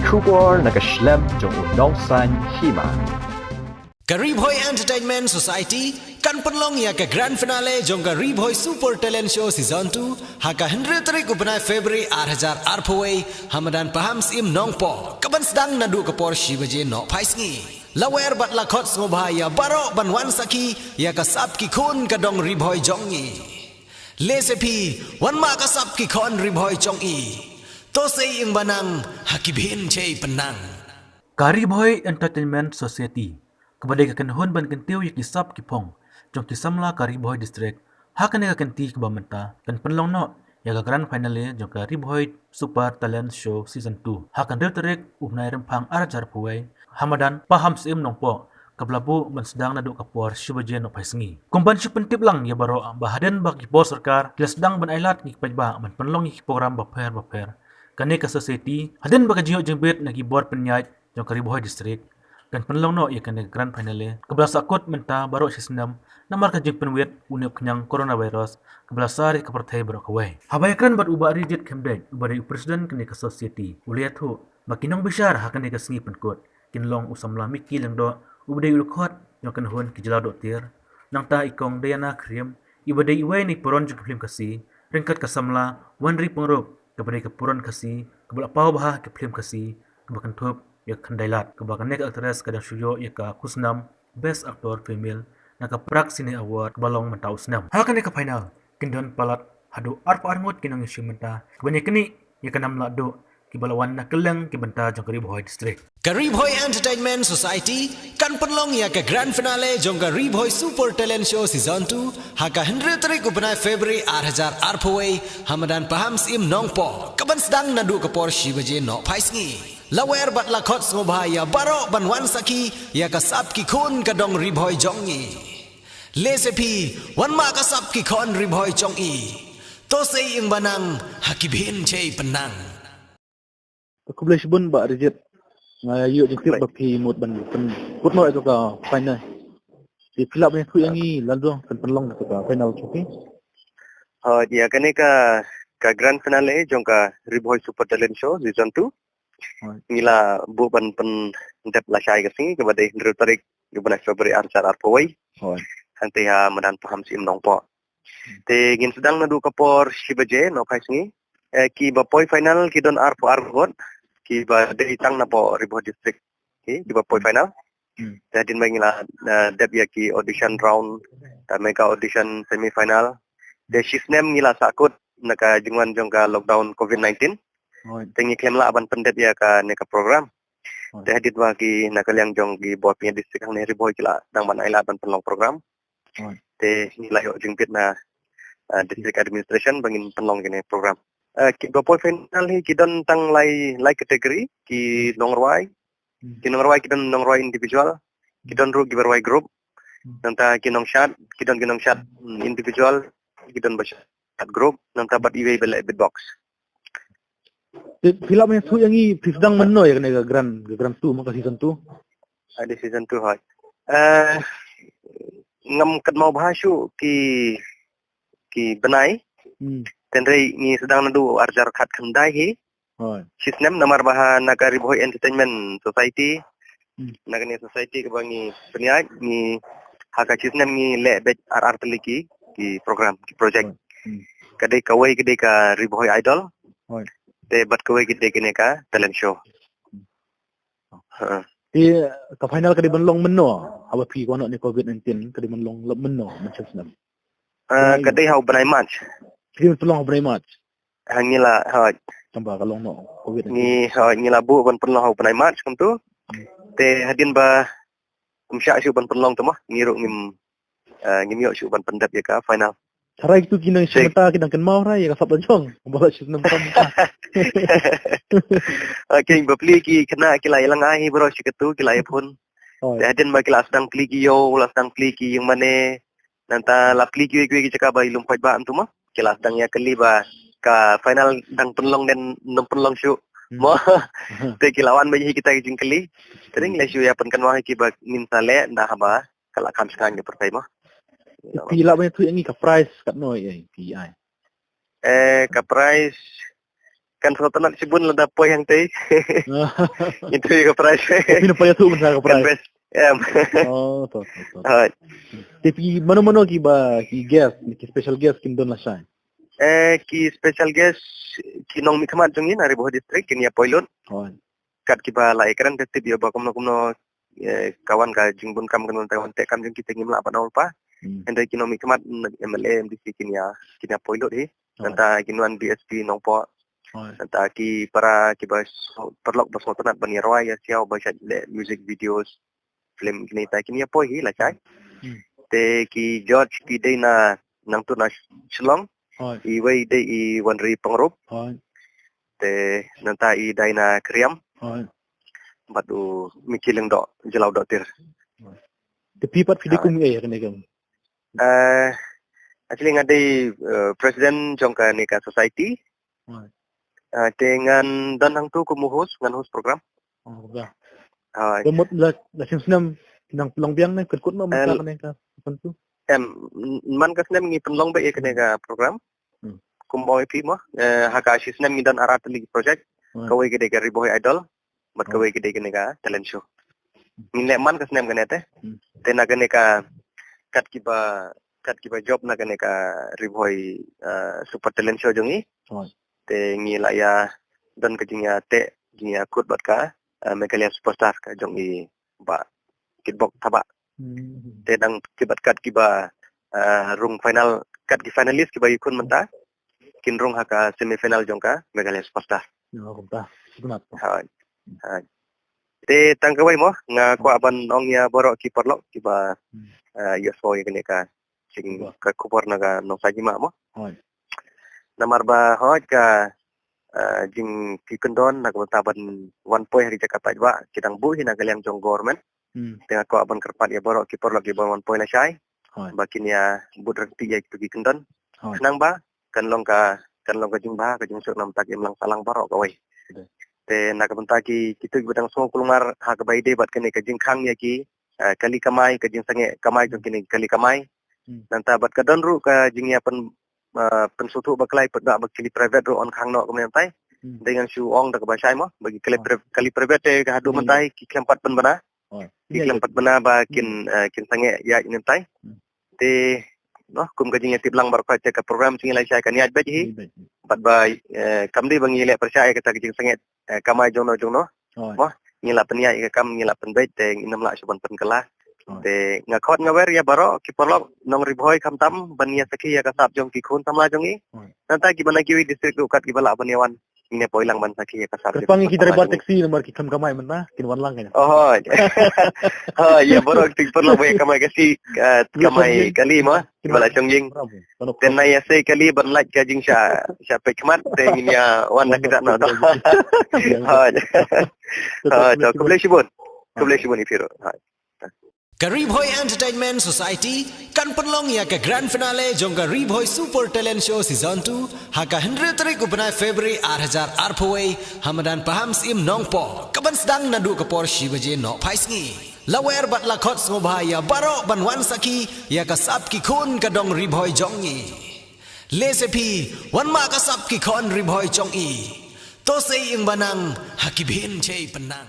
Kubor nakaslem jong unongsan hima. Garibhoy Entertainment Society kan penlong ya ke grand finale jong Garibhoy Super Talent Show Season 2 haka 100 tarik ubenai Februari 2024 Hamadan paham sim nongpo kaban sedang nadu ke Porsche baje no paisngi lawer bat lakot ngobhaya barok banwan saki ya ka sap ki kun ka dong Ribhoy jongi lesepi wan ma ka sap ki kon Ribhoy jongi to sei ing banang hakibhin chei penang Garibhoy Entertainment Society kepada kekenhun ban kentiu yak isap kipong jong kisamla Garibhoy district hakane kenti kebamenta dan penlong no ya grand finale jong Garibhoy Super Talent Show Season 2 hakan terik upnai rempang arajar puai Hamadan paham sim nongpo kablabu ban sedang nadu kapor syubaje no paisengi kumban syu pentip lang ya baro bahadan bagi pos sarkar kila sedang ban ailat ni pajba ban penlong ni program baper kane ka society haden baka jiho jengbet nagi board penyait jong Garibhoy district dan penlong no ia kena grand finale kebelas akut menta baru sistem namar kajing penwet unep kenyang coronavirus kebelas hari kepertai baru kawai habayakran bat ubah rigid kemdek ubah dari presiden kena ke society uliat hu makinong besar hakan ke sengi penkut kinlong usamla miki lang do ubah dari ulukot yang kena hun kijelau do tir nang ta ikong dayana krim ubah dari iwai ni poron juga film kasih ringkat kasamla wanri pengruk kepada kepuron kasih kebelak pau bahah ke film kasih kebakan tup ya kandailat kebakan nek aktris kadang syuyo ya ka kusnam best actor female naka prak sine award balong mentau snam hakan ka final kindon palat hadu arpa arngot kinang isu menta kebanya kini ya kanam la do kibalawan na keleng kibenta jong Garibhoy district Garibhoy Entertainment Society kan penlong ya ke grand finale jong Garibhoy Super Talent Show Season 2 haka 100 tarik ubenai Februari 2024 Hamadan paham sim nongpo kaban sedang nadu ke Porsche baje no paisngi lawer bat lakot ngobhaya barok banwan saki ya ka sap ki kun ka dong Ribhoy jongi lesepi wan ma ka sap ki kon Ribhoy jongi to sei ing banang hakibhin chei penang aku boleh sebut bak rigid ngayu jengkip bagi mut ban put no itu ka final di filap ni tu yang ni lalu kan penlong itu ka final okey dia kene ka grand finale jong ka Ribhoy Super Talent Show Season 2 ngila bu ban pen dep la syai ke sini kepada 100 tarik di bulan Februari arcar arpoi nanti ha medan paham sim nongpo te ngin sedang nadu kapor sibaje no kai sini ki bapoi final ki don arpo argot ki ba de tang na po Ribhoy district ki di bapoi final jadi mengila dep ya ki audition round ta mega audition semi final de sisnem ngila sakut naka jingwan jong ka lockdown covid-19 tengi kemla aban pendet ya ka neka program teh hadit wa ki nakaliang jong gi bot pi district hang Ribhoy kila dang ban aila ban penlong program te nilai yo jengpit na district administration bangin penlong gini program ki bapoi final hi ki don tang lai kategori ki nongrwai ki don nongrwai individual ki don ru giveaway group nanta ki nong shot individual ki don bashat group nanta bat iwe bela beatbox filap ni tu yang ni sedang menno ya kena grand tu maka season tu ada season 2 hot ngam kat mau bahasu ki benai tenrei ni sedang nadu arjar khat khandai hi sistem namar baha naga Garibhoy Entertainment Society naga society ke bangi peniat ni haka sistem ni le bet ar teliki ki program ki project kadai kawai kadai ka Ribhoy Idol te bat kawai kita kene ka talent show di ka final ka di banlong menno apa pi ko ni covid-19 ka di banlong menno macam senam kadai hau benai match di banlong very much hangila ha tambah kalong no covid ni ha ngila bu ban penlong hau benai match kum tu te hadin ba kumsya syu ban penlong tu mah ngiru ngim yo syu ban pendap ya ka final Sarai itu kinang semata kinang kan mau rai ka saban chong bawa sistem tam okay bapli ki kena kila ilang ahi bro siketu kila pun hadin ba kila sedang pli ki yo la sedang pli ki yang mane nanta la pli ki cakap ba ilum pai ba antu mah kila sedang ya keli ba ka final dang penlong dan nom penlong syu mo te kilawan ba kita jingkeli tering le syu ya pen kan wah ki ba min sale ndah ba kala kam sekarang ya pertai mah filap ni tu yang ni ka price kat no ai pi ai ka price kan sultanat sibun lada poy yang teh itu juga price Tapi nampak tu man sa ka kan price. best To. Hai. Tapi mano ki ba ki guest, ki special guest kin don la siya. Ki special guest ki nong mikhamat jongin ari boh district kini ya pilot Hoy. kat kiba la ekran tetip ya ba kumno kawan ka jingbun kam kan taiwan tek kam jeng kita ngimla pa nol pa hendai kino mikhamat MLA MDC kini ya pilot hi nanta kinuan BSP nong po Hoy. nanta ki para kiba perlok bas motonat bani roy ya siau ba music videos film kini ta kini ya poi hi la chai te ki George ki dei na nang tu na Shillong Hoy. i wei dei i wanri pangrop Hoy. te nanta i dai na kriam Hoy. batu mikileng dok jelau dok tir Tapi pat video kum kan kam. actually ngadai presiden jongka neka society Hoy. dengan dan hang tu kumuhus ngan host program Oh, ba. hai Gamot la sinam nang pulang biang na kut ma mata ka pentu. man ka snem ngi penlong ba ek neka program kumboy pi mo hakashi snem ngi dan aratli project kawai gede ka riboy idol mat kawai gede ka neka talent show ngi man ka snem ganete tena ka neka kat kiba job na ka neka riboy super talent show jongi Hoy. te ngi la ya dan ka jingya te jingya kut bat ka mekalia superstar ka jongi ba kitbok thaba te dang kibat kat kiba rung final kat ki finalist kiba ikun menta kin rung haka semifinal jongka mekalia superstar No, kumta. Sunat. hai te tangkawai mo nga ko aban ong ya borok ki perlok kiba yospo ya kene ka sing ka kupor naga no sajima mo Hoy. namar ba hoj ka jing ki kendon nak taban 1 point hari Jakarta ba kidang bu hina kaliang jong government tengah ko aban kerpat ya borok ki porlok ki 1 point la syai Hoy. bakin ya but rekti ya ki kendon Hoy. senang ba kan long ka jing ba ka jing sok nam tak imlang salang borok kawai te nak ki kitu bedang so kulumar ha ka baide bat kene ka jing khang ya ki kali kamai ka jing sange kamai jong kini kali kamai nanta bat ka don ru ka jing ya pensutu baklai pada bakili private ro on khang no kemudian tai dengan su ong dak basai mo bagi kali private te ka hadu mentai ki kempat pen bana ki kempat bana ba kin sange ya inin tai te no kum ka jing ya tiblang bar ka ka program sing lai sai kan ya baji bat ba kamdi bangi le percaya kita jing sange kamai jono mo ngila penia ka kam ngila pen bet te inam la suban pen kala te ngakot ngawer ya baro ki porlok nong riboy kam tam bania sakhi ya kasap jong ki khun tamla jongi nanta ki bana ki district ukat ki bala baniawan ine poilang ban sakhi ya kasap Terpangi kita bar taxi nomor ki kam kamai man kin wan lang kan. oh ya baro ki porlok ya kamai kasi kamai kali mo ki bala jongjing ten na ya sei kali ban like ka jing sha pekmat te ya wan nak dak no to kubleshibun ifiro Garib Hoy Entertainment Society kan penlong ya ke grand finale jong Garib Hoy Super Talent Show Season 2 haka 100 tarik upanai Februari 2024 hamadan paham sim nongpo kaban sedang nadu ke Porsche baje no paisngi lawer bat lakot ngobhaya baro banwan saki ya kasap ki kun kadong Rib Hoy jongi lesepi wan ma kasap ki kon Rib Hoy jongi to sei ing banang hakibin chei penang